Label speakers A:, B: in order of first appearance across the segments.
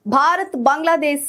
A: భారత్ బంగ్లాదేశ్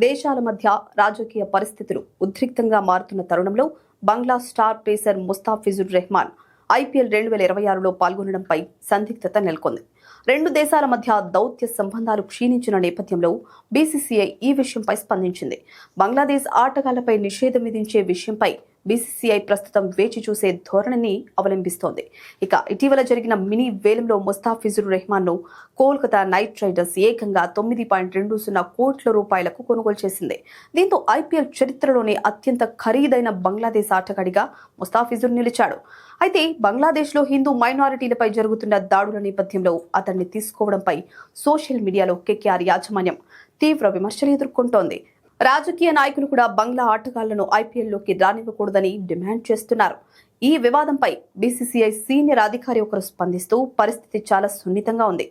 A: దేశాల మధ్య రాజకీయ పరిస్థితులు ఉద్రిక్తంగా మారుతున్న తరుణంలో Bangla star pacer Mustafizur Rahman IPL 2026లో పాల్గొనడంపై సందిగ్ధత నెలకొంది. రెండు దేశాల మధ్య దౌత్య సంబంధాలు క్షీణించిన నేపథ్యంలో బీసీసీఐ ఈ విషయంపై స్పందించింది. బంగ్లాదేశ్ ఆటగాళ్లపై నిషేధం విధించే విషయంపై బీసీసీఐ ప్రస్తుతం వేచి చూసే ధోరణిని అవలంబిస్తోంది. ఇక ఇటీవల జరిగిన మినీ వేలంలో ముస్తాఫిజుర్ రెహమాన్ ను కోల్కతా నైట్ రైడర్స్ ఏకంగా 9.20 కోట్ల రూపాయలకు కొనుగోలు చేసింది. దీంతో ఐపీఎల్ చరిత్రలోనే అత్యంత ఖరీదైన బంగ్లాదేశ్ ఆటగాడిగా ముస్తాఫిజుర్ నిలిచాడు. అయితే బంగ్లాదేశ్లో హిందూ మైనారిటీలపై జరుగుతున్న దాడుల నేపథ్యంలో అతన్ని తీసుకోవడంపై సోషల్ మీడియాలో కేకేఆర్ యాజమాన్యం తీవ్ర విమర్శలు ఎదుర్కొంటోంది. రాజకీయ నాయకులు కూడా బంగ్లా ఆటగాళ్లను ఐపీఎల్లోకి రానివ్వకూడదని డిమాండ్ చేస్తున్నారు. ఈ వివాదంపై బీసీసీఐ సీనియర్ అధికారి ఒకరు స్పందిస్తూ పరిస్థితి చాలా సున్నితంగా ఉంది.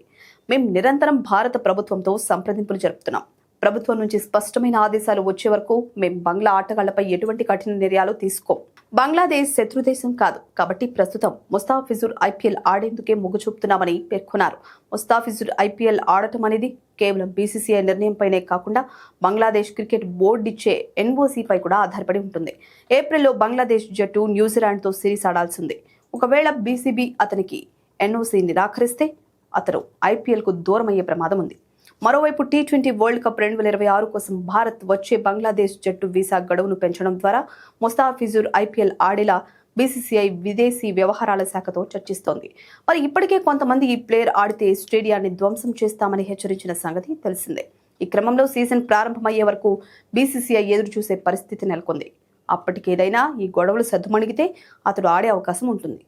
A: మేం నిరంతరం భారత ప్రభుత్వంతో సంప్రదింపులు జరుపుతున్నాం. ప్రభుత్వం నుంచి స్పష్టమైన ఆదేశాలు వచ్చే వరకు మేం బంగ్లా ఆటగాళ్లపై ఎటువంటి కఠిన నిర్ణయాలు తీసుకోం. బంగ్లాదేశ్ శత్రుదేశం కాదు కాబట్టి ప్రస్తుతం ముస్తాఫిజుర్ ఐపీఎల్ ఆడేందుకే మొగ్గు చూపుతున్నామని పేర్కొన్నారు. ముస్తాఫిజుర్ ఐపీఎల్ ఆడటం అనేది కేవలం బీసీసీఐ నిర్ణయంపైనే కాకుండా బంగ్లాదేశ్ క్రికెట్ బోర్డు ఇచ్చే ఎన్ఓసీపై కూడా ఆధారపడి ఉంటుంది. ఏప్రిల్లో బంగ్లాదేశ్ జట్టు న్యూజిలాండ్తో సిరీస్ ఆడాల్సింది. ఒకవేళ బీసీబీ అతనికి ఎన్ఓసీ నిరాకరిస్తే అతను ఐపీఎల్కు దూరం అయ్యే ప్రమాదం ఉంది. మరోవైపు టీ20 వరల్డ్ కప్ 2026 కోసం భారత్ వచ్చే బంగ్లాదేశ్ జట్టు వీసా గడువును పెంచడం ద్వారా ముస్తాఫిజుర్ ఐపీఎల్ ఆడేలా బీసీసీఐ విదేశీ వ్యవహారాల శాఖతో చర్చిస్తోంది. మరి ఇప్పటికే కొంతమంది ఈ ప్లేయర్ ఆడితే స్టేడియాన్ని ధ్వంసం చేస్తామని హెచ్చరించిన సంగతి తెలిసిందే. ఈ క్రమంలో సీజన్ ప్రారంభమయ్యే వరకు బీసీసీఐ ఎదురు చూసే పరిస్థితి నెలకొంది. అప్పటికేదైనా ఈ గొడవలు సద్దుమణిగితే అతడు ఆడే అవకాశం ఉంటుంది.